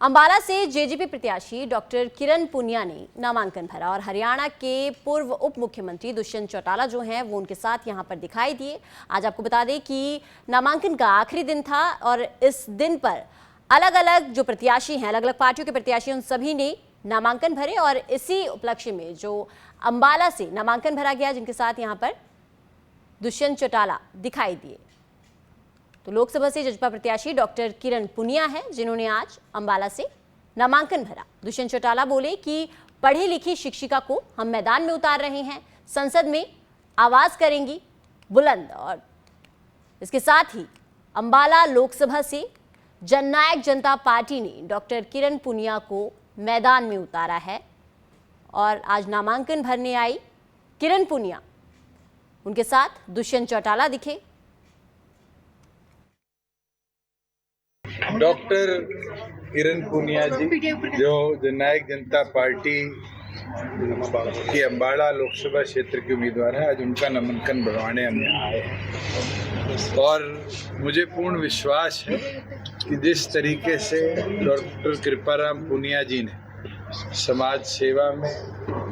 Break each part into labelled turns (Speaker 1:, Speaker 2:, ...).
Speaker 1: अंबाला से जेजेपी प्रत्याशी डॉक्टर किरण पुनिया ने नामांकन भरा और हरियाणा के पूर्व उप मुख्यमंत्री दुष्यंत चौटाला जो हैं वो उनके साथ यहां पर दिखाई दिए। आज आपको बता दें कि नामांकन का आखिरी दिन था और इस दिन पर अलग अलग जो प्रत्याशी हैं, अलग अलग पार्टियों के प्रत्याशी, उन सभी ने नामांकन भरे और इसी उपलक्ष्य में जो अंबाला से नामांकन भरा गया, जिनके साथ यहाँ पर दुष्यंत चौटाला दिखाई दिए। तो लोकसभा से जजपा प्रत्याशी डॉक्टर किरण पुनिया है जिन्होंने आज अंबाला से नामांकन भरा। दुष्यंत चौटाला बोले कि पढ़ी लिखी शिक्षिका को हम मैदान में उतार रहे हैं, संसद में आवाज करेंगी बुलंद। और इसके साथ ही अंबाला लोकसभा से जननायक जनता पार्टी ने डॉक्टर किरण पुनिया को मैदान में उतारा है और आज नामांकन भरने आई किरण पुनिया, उनके साथ दुष्यंत चौटाला दिखे।
Speaker 2: डॉक्टर किरण पुनिया जी जो जननायक जनता पार्टी की अंबाला लोकसभा क्षेत्र के उम्मीदवार हैं, आज उनका नामांकन भरवाने हम यहाँ आए हैं और मुझे पूर्ण विश्वास है कि जिस तरीके से डॉक्टर कृपाराम पुनिया जी ने समाज सेवा में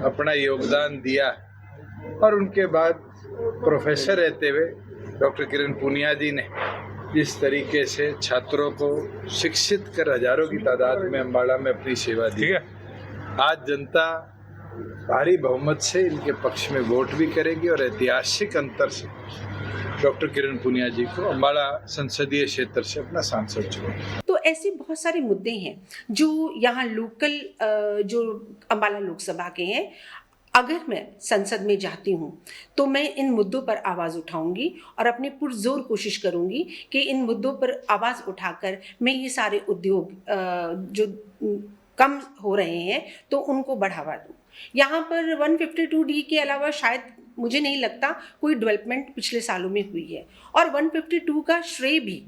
Speaker 2: अपना योगदान दिया और उनके बाद प्रोफेसर रहते हुए डॉक्टर किरण पुनिया जी ने जिस तरीके से छात्रों को शिक्षित कर हजारों की तादाद में अंबाला में अपनी सेवा दी, आज जनता भारी बहुमत से इनके पक्ष में वोट भी करेगी और ऐतिहासिक अंतर से डॉक्टर किरण पुनिया जी को अंबाला संसदीय क्षेत्र से अपना सांसद चुनेंगे।
Speaker 3: तो ऐसे बहुत सारे मुद्दे हैं जो यहाँ लोकल जो अंबाला लोकसभा के हैं। अगर मैं संसद में जाती हूँ तो मैं इन मुद्दों पर आवाज़ उठाऊंगी और अपनी पुरजोर कोशिश करूंगी कि इन मुद्दों पर आवाज़ उठाकर मैं ये सारे उद्योग जो कम हो रहे हैं तो उनको बढ़ावा दूँ। यहाँ पर 152D के अलावा शायद मुझे नहीं लगता कोई डेवलपमेंट पिछले सालों में हुई है और 152 का श्रेय भी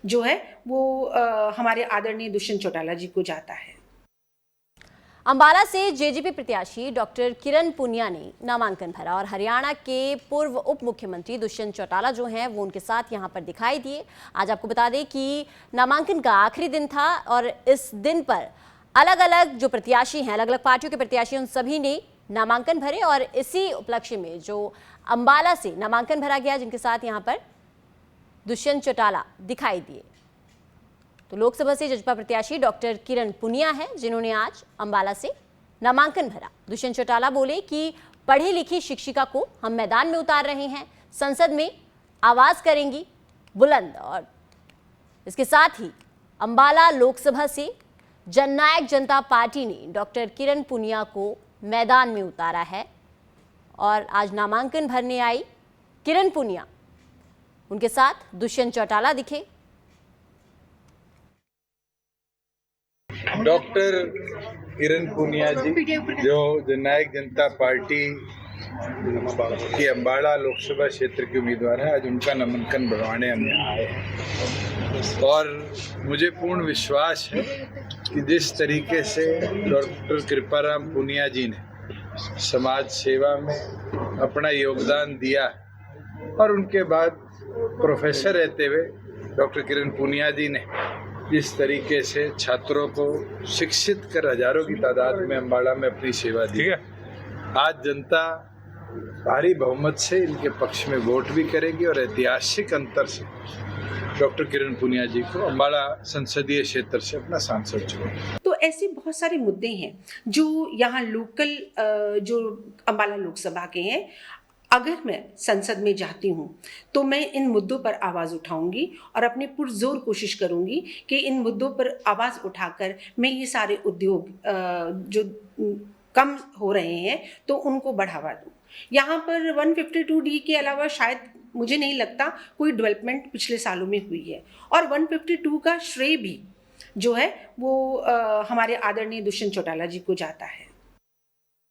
Speaker 3: जो है वो हमारे आदरणीय दुष्यंत चौटाला जी को जाता है।
Speaker 1: अंबाला से जेजेपी प्रत्याशी डॉक्टर किरण पुनिया ने नामांकन भरा और हरियाणा के पूर्व उप मुख्यमंत्री दुष्यंत चौटाला जो हैं वो उनके साथ यहां पर दिखाई दिए। आज आपको बता दें कि नामांकन का आखिरी दिन था और इस दिन पर अलग अलग जो प्रत्याशी हैं, अलग अलग पार्टियों के प्रत्याशी, उन सभी ने नामांकन भरे और इसी उपलक्ष्य में जो अंबाला से नामांकन भरा गया, जिनके साथ यहाँ पर दुष्यंत चौटाला दिखाई दिए। तो लोकसभा से जजपा प्रत्याशी डॉक्टर किरण पुनिया है जिन्होंने आज अंबाला से नामांकन भरा। दुष्यंत चौटाला बोले कि पढ़ी लिखी शिक्षिका को हम मैदान में उतार रहे हैं, संसद में आवाज करेंगी बुलंद। और इसके साथ ही अंबाला लोकसभा से जननायक जनता पार्टी ने डॉक्टर किरण पुनिया को मैदान में उतारा है और आज नामांकन भरने आई किरण पुनिया, उनके साथ दुष्यंत चौटाला दिखे।
Speaker 2: डॉक्टर किरण पुनिया जी जो जननायक जनता पार्टी की अंबाला लोकसभा क्षेत्र के उम्मीदवार हैं, आज उनका नामांकन भरवाने हम यहाँ आए हैं और मुझे पूर्ण विश्वास है कि जिस तरीके से डॉक्टर कृपाराम पुनिया जी ने समाज सेवा में अपना योगदान दिया और उनके बाद प्रोफेसर रहते हुए डॉक्टर किरण पुनिया जी ने जिस तरीके से छात्रों को शिक्षित कर हजारों की तादाद में अंबाला में अपनी सेवा दी, आज जनता भारी बहुमत से इनके पक्ष में वोट भी करेगी और ऐतिहासिक अंतर से डॉक्टर किरण पुनिया जी को अंबाला संसदीय क्षेत्र से अपना सांसद चुनेंगे।
Speaker 3: तो ऐसे बहुत सारे मुद्दे हैं जो यहाँ लोकल जो अंबाला लोकसभा के हैं। अगर मैं संसद में जाती हूँ तो मैं इन मुद्दों पर आवाज़ उठाऊंगी और अपनी पुरजोर कोशिश करूंगी कि इन मुद्दों पर आवाज़ उठाकर मैं ये सारे उद्योग जो कम हो रहे हैं तो उनको बढ़ावा दूँ। यहाँ पर 152D के अलावा शायद मुझे नहीं लगता कोई डेवलपमेंट पिछले सालों में हुई है और 152 का श्रेय भी जो है वो हमारे आदरणीय दुष्यंत चौटाला जी को जाता है।